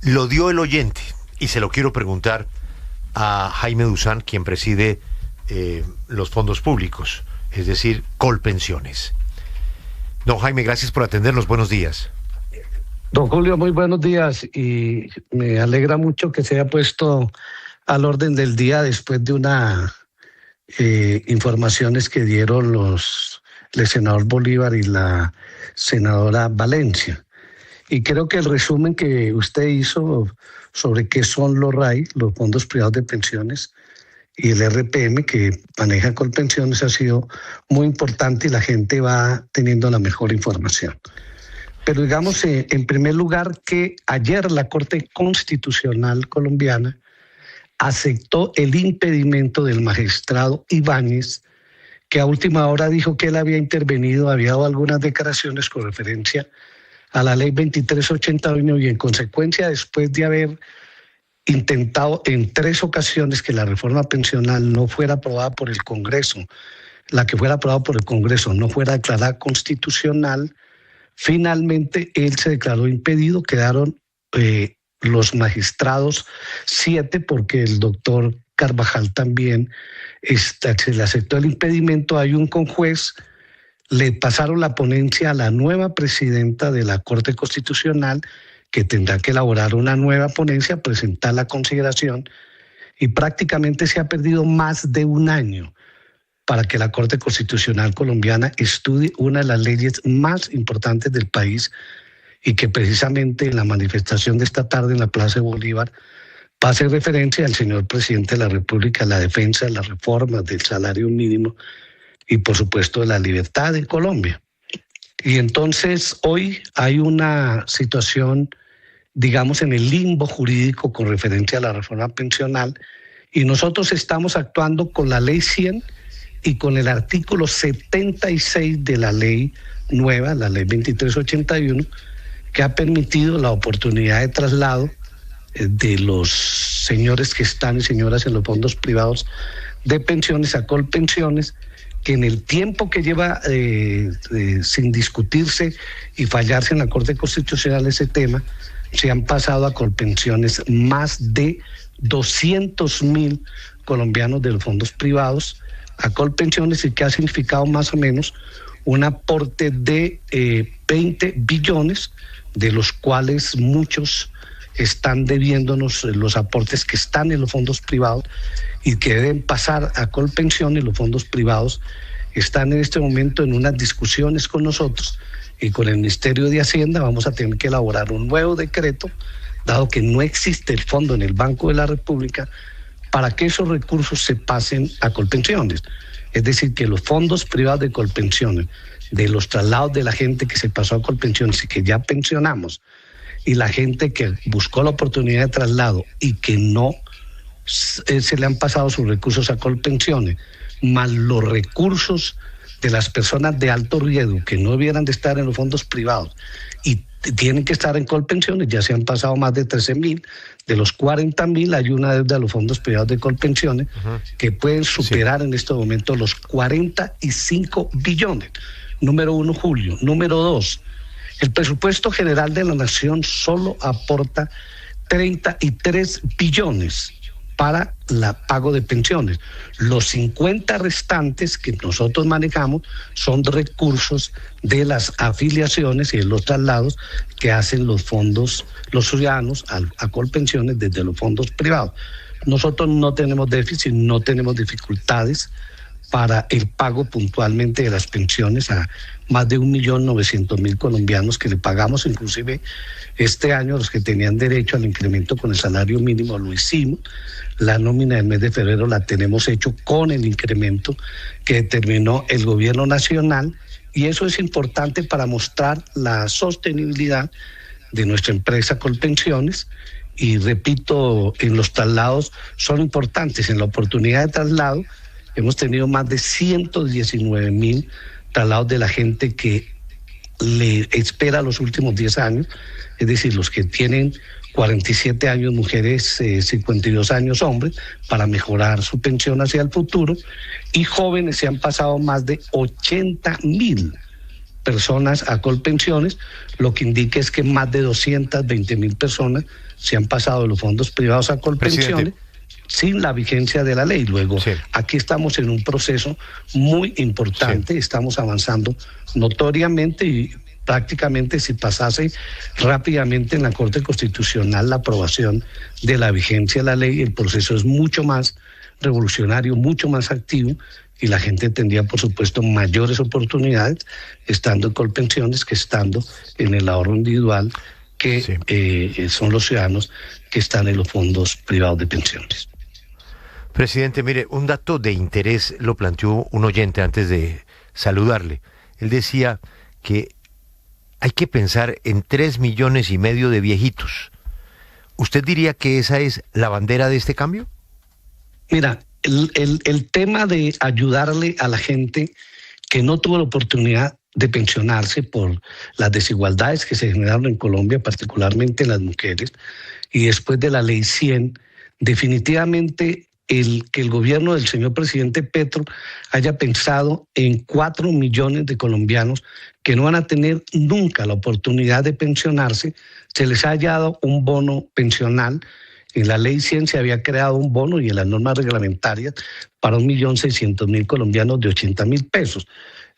Lo dio el oyente y se lo quiero preguntar a Jaime Duzán, quien preside los fondos públicos, es decir, Colpensiones. Don Jaime, gracias por atendernos. Buenos días. Don Julio, muy buenos días, y me alegra mucho que se haya puesto al orden del día después de una informaciones que dieron el senador Bolívar y la senadora Valencia. Y creo que el resumen que usted hizo sobre qué son los RAI, los fondos privados de pensiones, y el RPM que maneja Colpensiones ha sido muy importante y la gente va teniendo la mejor información. Pero digamos, en primer lugar, que ayer la Corte Constitucional colombiana aceptó el impedimento del magistrado Ibáñez, que a última hora dijo que él había intervenido, había dado algunas declaraciones con referencia a la ley 2381 y en consecuencia, después de haber intentado en 3 ocasiones que la reforma pensional no fuera aprobada por el Congreso, la que fuera aprobada por el Congreso no fuera declarada constitucional, finalmente él se declaró impedido. Quedaron los magistrados 7, porque el doctor Carvajal también se le aceptó el impedimento. Hay un conjuez, le pasaron la ponencia a la nueva presidenta de la Corte Constitucional, que tendrá que elaborar una nueva ponencia, presentar la consideración, y prácticamente se ha perdido más de un año para que la Corte Constitucional colombiana estudie una de las leyes más importantes del país, y que precisamente en la manifestación de esta tarde en la Plaza de Bolívar va a hacer referencia al señor presidente de la República, a la defensa de las reformas del salario mínimo y por supuesto de la libertad en Colombia. Y entonces hoy hay una situación, digamos, en el limbo jurídico con referencia a la reforma pensional, y nosotros estamos actuando con la ley 100 y con el artículo 76 de la ley nueva, la ley 2381, que ha permitido la oportunidad de traslado de los señores que están y señoras en los fondos privados de pensiones a Colpensiones, que en el tiempo que lleva sin discutirse y fallarse en la Corte Constitucional ese tema, se han pasado a Colpensiones más de 200.000 colombianos de los fondos privados a Colpensiones, y que ha significado más o menos un aporte de 20 billones, de los cuales muchos están debiéndonos los aportes que están en los fondos privados y que deben pasar a Colpensiones. Los fondos privados están en este momento en unas discusiones con nosotros y con el Ministerio de Hacienda. Vamos a tener que elaborar un nuevo decreto, dado que no existe el fondo en el Banco de la República, para que esos recursos se pasen a Colpensiones. Es decir, que los fondos privados de Colpensiones, de los traslados de la gente que se pasó a Colpensiones y que ya pensionamos, y la gente que buscó la oportunidad de traslado y que no se le han pasado sus recursos a Colpensiones, más los recursos de las personas de alto riesgo que no debieran de estar en los fondos privados y tienen que estar en Colpensiones, ya se han pasado más de 13.000, de los 40.000 hay una deuda de los fondos privados de Colpensiones que pueden superar en este momento los 45 billones. Número 1, Julio. Número 2, el presupuesto general de la nación solo aporta 33 billones para el pago de pensiones. Los 50 restantes que nosotros manejamos son recursos de las afiliaciones y de los traslados que hacen los fondos, los ciudadanos a Colpensiones desde los fondos privados. Nosotros no tenemos déficit, no tenemos dificultades para el pago puntualmente de las pensiones a más de 1.900.000 colombianos que le pagamos. Inclusive este año los que tenían derecho al incremento con el salario mínimo lo hicimos. La nómina del mes de febrero la tenemos hecho con el incremento que determinó el gobierno nacional, y eso es importante para mostrar la sostenibilidad de nuestra empresa Colpensiones. Y repito, en los traslados son importantes. En la oportunidad de traslado hemos tenido más de 119.000 traslados de la gente que le espera los últimos 10 años, es decir, los que tienen 47 años mujeres, 52 años hombres, para mejorar su pensión hacia el futuro, y jóvenes se han pasado más de 80.000 personas a Colpensiones, lo que indica es que más de 220.000 personas se han pasado de los fondos privados a Colpensiones sin la vigencia de la ley. Luego, aquí estamos en un proceso muy importante, estamos avanzando notoriamente y prácticamente si pasase rápidamente en la Corte Constitucional la aprobación de la vigencia de la ley, el proceso es mucho más revolucionario, mucho más activo, y la gente tendría, por supuesto, mayores oportunidades estando en Colpensiones que estando en el ahorro individual, que son los ciudadanos que están en los fondos privados de pensiones. Presidente, mire, un dato de interés lo planteó un oyente antes de saludarle. Él decía que hay que pensar en 3,5 millones de viejitos. ¿Usted diría que esa es la bandera de este cambio? Mira, el tema de ayudarle a la gente que no tuvo la oportunidad de pensionarse por las desigualdades que se generaron en Colombia, particularmente en las mujeres, y después de la Ley 100, definitivamente que el gobierno del señor presidente Petro haya pensado en 4 millones de colombianos que no van a tener nunca la oportunidad de pensionarse, se les haya dado un bono pensional. En la Ley 100 se había creado un bono y en las normas reglamentarias para 1.600.000 colombianos de 80.000 pesos.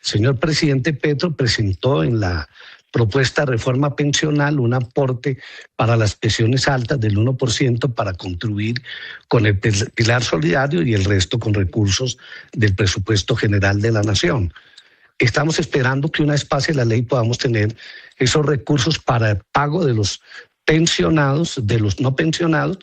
El señor presidente Petro presentó en la propuesta de reforma pensional un aporte para las pensiones altas del 1% para contribuir con el pilar solidario y el resto con recursos del presupuesto general de la nación. Estamos esperando que una vez pase la ley podamos tener esos recursos para el pago de los pensionados, de los no pensionados,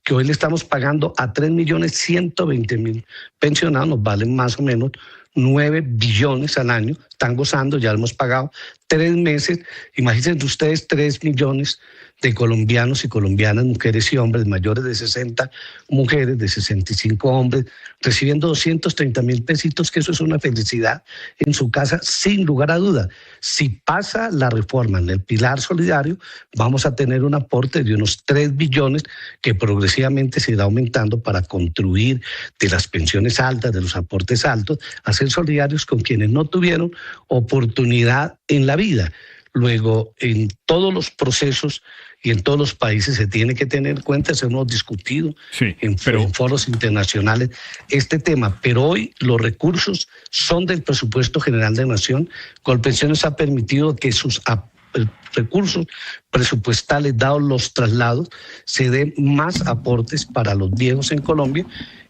que hoy le estamos pagando a 3.120.000 pensionados, nos valen más o menos 9 billones al año, están gozando, ya hemos pagado 3 meses, imagínense ustedes 3 millones de colombianos y colombianas, mujeres y hombres, mayores de 60 mujeres, de 65 hombres, recibiendo 230.000 pesitos, que eso es una felicidad en su casa, sin lugar a duda. Si pasa la reforma en el pilar solidario, vamos a tener un aporte de unos 3 billones que progresivamente se irá aumentando para contribuir de las pensiones altas, de los aportes altos, a ser solidarios con quienes no tuvieron oportunidad en la vida. Luego, en todos los procesos y en todos los países se tiene que tener en cuenta, se hemos discutido en foros internacionales este tema, pero hoy los recursos son del presupuesto general de la Nación. Colpensiones ha permitido que sus recursos presupuestales, dados los traslados, se den más aportes para los viejos en Colombia,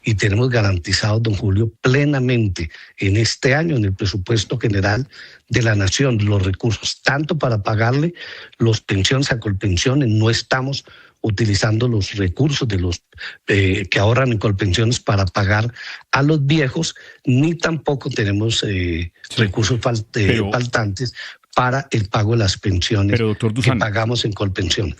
y tenemos garantizado, don Julio, plenamente en este año en el presupuesto general de la Nación los recursos, tanto para pagarle los pensiones a Colpensiones, no estamos utilizando los recursos de los que ahorran en Colpensiones para pagar a los viejos, ni tampoco tenemos recursos faltantes para el pago de las pensiones que pagamos en Colpensiones.